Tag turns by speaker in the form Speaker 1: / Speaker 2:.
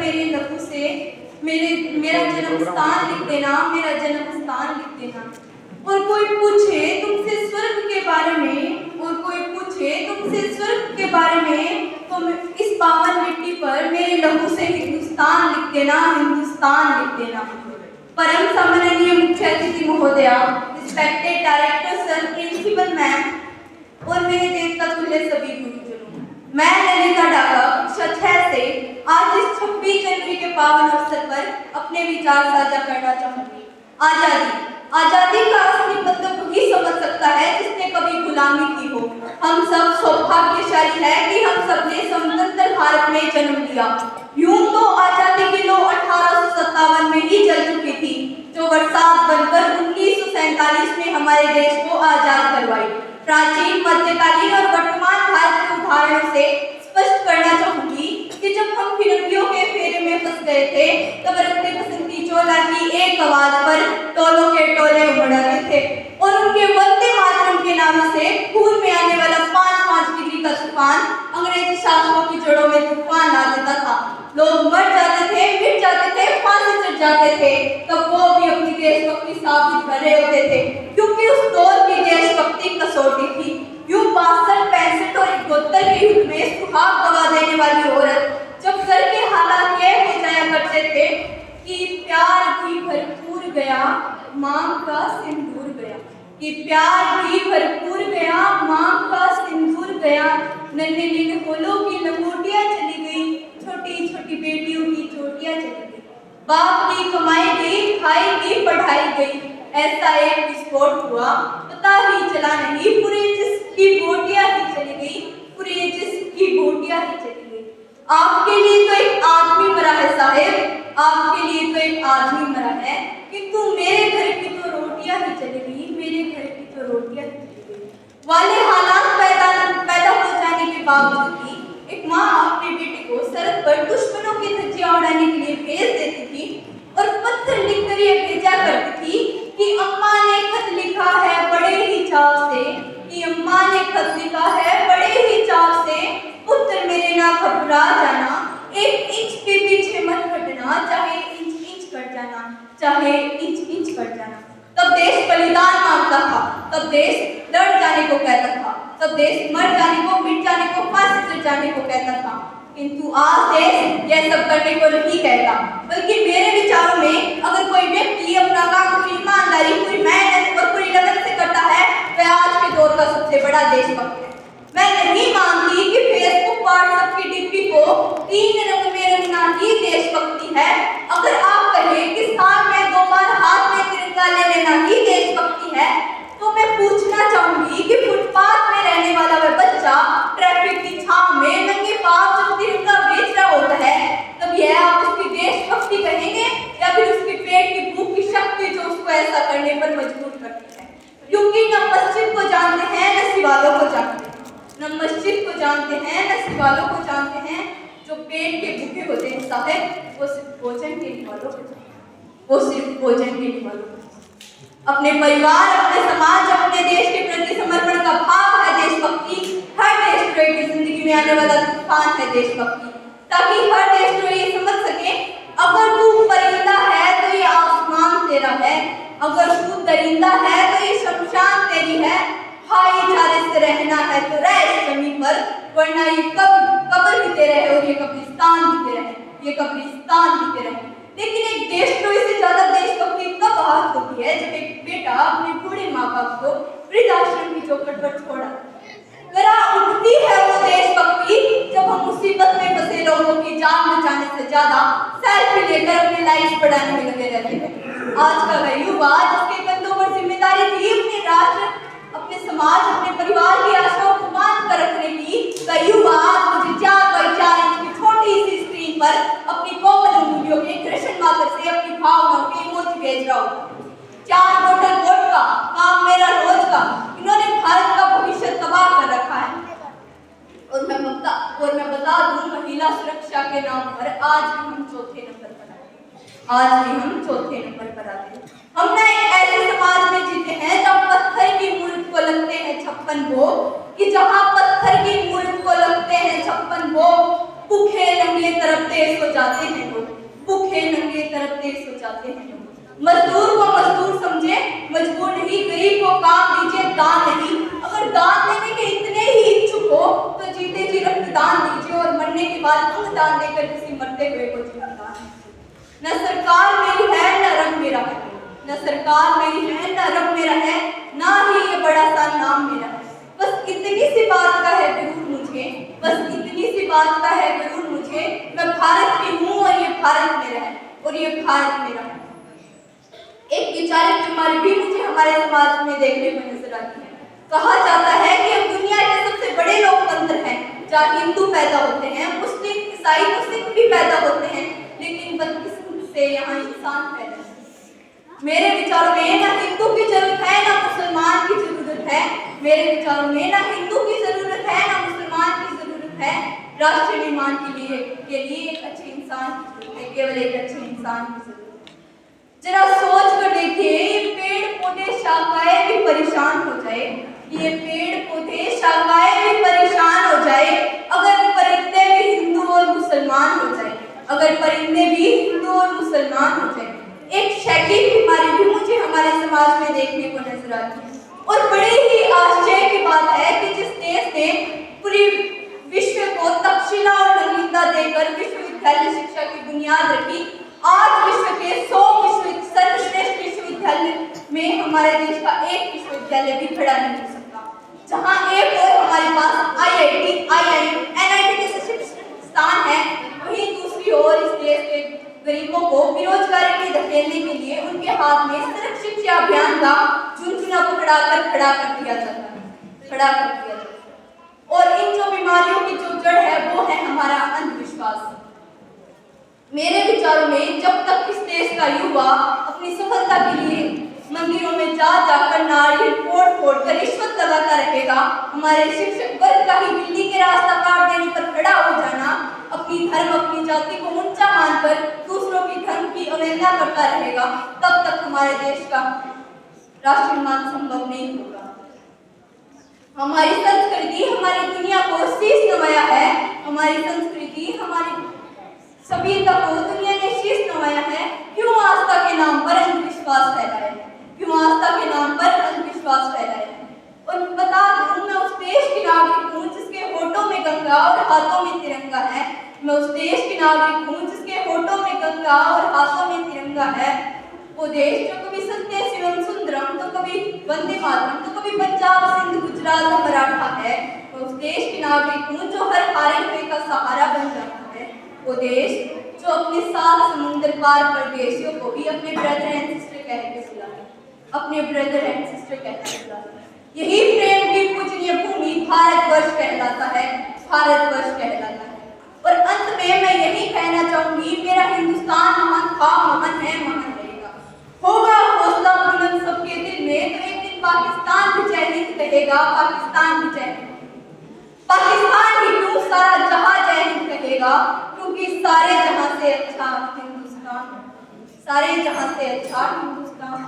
Speaker 1: मेरे लहू से मेरा जन्म स्थान लिख देना, मेरा जन्म स्थान लिख देना। और कोई पूछे तुमसे स्वर्ग के बारे में, और कोई पूछे तुमसे स्वर्ग के बारे में, तो इस पावन मिट्टी पर मेरे लहू से हिंदुस्तान लिख देना, हिंदुस्तान लिख देना। परम सम्माननीय मुख्य अतिथि महोदया, respected director sir, principal ma'am और मेरे देवता तुल्य सभी गुरुजनों, मैं ललिता डागा कक्षा 6 से आज इस 26 जनवरी के पावन अवसर पर अपने विचार साझा करना चाहूंगी। आजादी का असली मतलब वही समझ सकता है जिसने कभी गुलामी की हो। हम सब सौभाग्यशाली है कि हम सबने स्वतंत्र भारत में जन्म लिया। यूं तो आजादी की लौ 1857 में ही जल चुकी थी, जो बरसात बनकर 1947 में हमारे देश को आजाद करवाई। प्राचीन, मध्यकालीन और वर्तमान भारत के उदाहरणों से स्पष्ट करना चाहूंगी कि जब हम फिरंगियों के फेरे में फंस गए थे, तब रखते बसंती चोला की एक आवाज पर टोलों के टोले उमड़ आते थे और उनके वंदे मातरम के नाम से खून में आने वाला 5-5 डिग्री का तूफान अंग्रेजी शासकों की जड़ों में तूफान ला देता था। लोग मर जाते थे, मिट जाते थे, फांसी चढ़ जाते थे, तब वो भी अपनी देशभक्ति साबित कर रहे होते थे, क्योंकि उस दौर की देशभक्ति कसौटी थी। यूं 62, 65 और 71 के युद्ध में सुहाग गवा देने वाली औरत जब घर के हालात ये हो जाया करते थे कि प्यार भी भरपूर गया, मांग का सिंदूर गया, कि प्यार भी भरपूर गया, मांग का सिंदूर गया, नन्हे नन्हे फूलों की लंगोटियां चली गई, छोटी छोटी बेटियों की चोटियां चली गई, बाप की कमाई गई, भाई की पढ़ाई गई। ऐसा एक विस्फोट हुआ, पता ही चला नहीं, पूरे जिसकी बोटियां ही चली गई, पूरे जिसकी बोटियां ही चली गई। आपके लिए तो एक आदमी मरा है साहेब, आपके लिए तो एक आदमी मरा है, किंतु मेरे घर की तो रोटियां ही चली गई, मेरे घर की तो रोटियां ही चली गई। वाले हालात पैदा हो जाने के बावजूद भी एक माँ अपने बेटे को सरहद पर दुश्मनों की धज्जियां उड़ाने के लिए भेज देती थी और पत्थर लिखकर ये भेजा करती थी कि अम्मा ने खत लिखा है बड़े ही चाव से, कि अम्मा ने खत लिखा है बड़े ही चाव से, पुत्र मेरे ना घबरा जाना, 1 इंच के पीछे मत हटना, चाहे इंच इंच कट जाना, चाहे इंच इंच कट जाना। तब देश बलिदान मांगता था, तब देश लड़ जाने को कहता था, तब देश मर जाने को, मिट जाने को, फांसी चढ़ जाने को कहता था। किंतु आज देश यह सब करने को नहीं कहता, बल्कि मेरे विचारों में अगर कोई व्यक्ति अपना काम पूरी ईमानदारी, पूरी मेहनत और पूरी लगन से करता है, वह आज के दौर का सबसे बड़ा देशभक्त है। मैं नहीं मानती कि फेसबुक, व्हाट्सएप की डीपी को 3 रंग में रंगना ही देशभक्ति है। अगर आप कहें कि साल में 2 बार हाथ में तिरंगा ले लेना ही देशभक्ति है, तो मैं पूछना चाहूंगी कि फुटपाथ में रहने वाला वह बच्चा ट्रैफिक की छांव में नंगे पांव जब तिरंगा बेच रहा होता है, तब यह आप उसकी देशभक्ति कहेंगे या फिर उसके पेट की भूख की शक्ति जो उसको ऐसा करने पर मजबूर करती है? क्योंकि न मस्जिद को जानते हैं, न सिवालों को जानते हैं, न मस्जिद को जानते हैं, न सिवालों को जानते हैं। जो पेट के भूखे होते हैं साहब, वो सिर्फ भोजन के निवालों को जानते हैं, वो सिर्फ भोजन के निवालों को। अपने परिवार, अपने समाज, अपने देश के प्रति समर्पण का भाव है देशभक्ति। हर देशद्रोही की जिंदगी में आने वाला तूफान है देशभक्ति, ताकि हर देशद्रोही ये समझ सके, अगर तू परिंदा है तो ये आसमान तेरा है, अगर तू दरिंदा है तो ये शमशान तेरी है। भाईचारे से रहना है तो रह इस जमीन पर, वरना ये कब्र भी तेरा है और ये कब्रिस्तान भी तेरा है, ये कब्रिस्तान भी तेरा है। लेकिन एक देशद्रोही से ज्यादा देशभक्ति तब आहत होती है जब एक बेटा अपने बूढ़े माँ बाप को वृद्धाश्रम की चौखट पर छोड़ा। जरा उठती है वो देशभक्ति जब हम मुसीबत में फंसे लोगों की जान बचाने से ज्यादा सेल्फी लेकर अपनी लाइफ बढ़ाने में लगे रहते हैं। आज का वह युवा जिसके कंधों पर जिम्मेदारी थी अपने राष्ट्र, अपने समाज, अपने परिवार की आशाओं को बांध कर रखने की, वह युवा मुझे 4x4 इंच की छोटी सी स्क्रीन पर अपनी कोमल उंगलियों के कृष्ण मार्कर से अपनी भावनाओं के इमोजी भेज रहा हूँ। 4 बोतल वोडका, काम मेरा रोज का, इन्होंने भारत का भविष्य तबाह कर रखा है। और मैं बता दूं, महिला सुरक्षा के नाम पर आज भी हम चौथे नंबर पर आते हैं, आज भी हम चौथे नंबर पर आते हैं। हम ना एक ऐसे समाज में जीते हैं जहाँ पत्थर की मूर्त को लगते हैं 56 भोग, कि जहाँ पत्थर की मूर्त को लगते हैं 56 भोग, भूखे नंगे तड़पते सो जाते हैं लोग, भूखे नंगे तड़पते सो जाते हैं लोग। मजदूर को मजदूर समझे, मजबूर नहीं, गरीब को काम दीजिए, दान नहीं। अगर दान देने के इतने ही इच्छुक हो तो जीते जी रक्तदान दीजिए और मरने के बाद अंगदान देकर किसी मरते हुए को जीवन दान दीजिए। न सरकार मेरी है न रब मेरा है, न सरकार मेरी है न रब मेरा है, ना ही ये बड़ा सा नाम मेरा है। बस इतनी सी बात का है जरूर मुझे, बस इतनी सी बात का है जरूर मुझे, मैं भारत की हूँ और ये भारत मेरा है, और ये भारत मेरा है। एक वैचारिक बीमारी भी मुझे हमारे समाज में देखने को नजर आती है। कहा जाता है कि हम दुनिया के सबसे बड़े लोकतंत्र हैं, जहाँ हिंदू पैदा होते हैं, मुस्लिम, ईसाई तो सिख भी पैदा होते हैं, लेकिन बदकिस्मती से यहाँ इंसान पैदा होते हैं। मेरे विचारों में ना हिंदू की जरूरत है ना मुसलमान की जरूरत है, मेरे विचारों में ना हिंदू की जरूरत है ना मुसलमान की जरूरत है, राष्ट्र निर्माण के लिए एक अच्छे इंसान की जरूरत है, केवल एक अच्छे इंसान की जरूरत है। जरा सोच कर देखिए, ये पेड़ पौधे शाखाएं भी परेशान हो जाए, ये पेड़ पौधे शाखाएं भी परेशान हो जाए, अगर परिंदे भी हिंदू और मुसलमान हो जाए, अगर परिंदे भी हिंदू और मुसलमान हो जाए। एक शैक्षिक बीमारी भी मुझे हमारे समाज में देखने को नजर आती है, और बड़े ही आश्चर्य की बात है कि जिस देश ने पूरी विश्व को तक्षशिला और नवीनता देकर विश्वविद्यालय शिक्षा की बुनियाद रखी, आज विश्व के 100 सर्वश्रेष्ठ विश्वविद्यालय में हमारे देश का एक विश्वविद्यालय भी खड़ा नहीं हो सकता। जहां एक और हमारे पास IIT, IIM, NIT जैसे शिक्षण स्थान है, वहीं दूसरी ओर इस देश के गरीबों को बेरोजगारी में धकेलने के लिए उनके हाथ में सिर्फ शिक्षा अभियान का चुनचुना पकड़ा कर दिया जाता है, और इन जो बीमारियों की जो जड़ है वो है हमारा अंधविश्वास। मेरे विचारों में जब तक इस देश का युवा अपनी सफलता के लिए मंदिरों में जाकर नारियल फोड़ कर रिश्वत लगाता रहेगा, हमारे शिक्षक वर्ग का ही बिल्ली के रास्ता काट देने पर खड़ा हो जाना, अपनी धर्म अपनी जाति को ऊंचा मानकर दूसरों की धर्म की अवहेलना करता रहेगा, तब तक हमारे देश का राष्ट्र निर्माण संभव नहीं होगा। हमारी संस्कृति हमारी दुनिया को शीश नवाया है, हमारी संस्कृति हमारी सभ्यता को दुनिया ने शीश नवाया है। क्यों आस्था के नाम पर अंधविश्वास फैलाया है, क्यों आस्था के नाम पर अंधविश्वास फैलाया है। और बता दूं, मैं उस देश की नागरिक हूँ जिसके होठों में गंगा और हाथों में तिरंगा है, मैं उस देश की नागरिक हूँ जिसके होठों में गंगा और हाथों में तिरंगा है। वो देश जो कभी सत्य शिवम सुंदरम तो कभी वंदे मातरम तो कभी पंजाब सिंध गुजरात मराठा है। मैं उस देश की नागरिक हूँ जो हर हारे हुए का सहारा बन जाता है। वो देश जो अपने 7 समुद्र पार परदेशियों को भी अपने ब्रदर एंड सिस्टर कह के बुलाता है, अपने ब्रदर एंड सिस्टर कह के बुलाता है। यही प्रेम की पूजनीय भूमि भारतवर्ष कहलाता है, भारतवर्ष कहलाता है। और अंत में मैं यही कहना चाहूंगी, मेरा हिंदुस्तान महान था, महान है, महान रहेगा। होगा हौसला बुलंद सबके दिल में, तो एक दिन पाकिस्तान भी जय हिंद कहेगा, पाकिस्तान भी जय हिंद, पाकिस्तान ही क्यों सारा जहां जय हिंद कहेगा, क्योंकि सारे जहां से अच्छा हिंदुस्तान, सारे जहां से अच्छा हिंदुस्तान।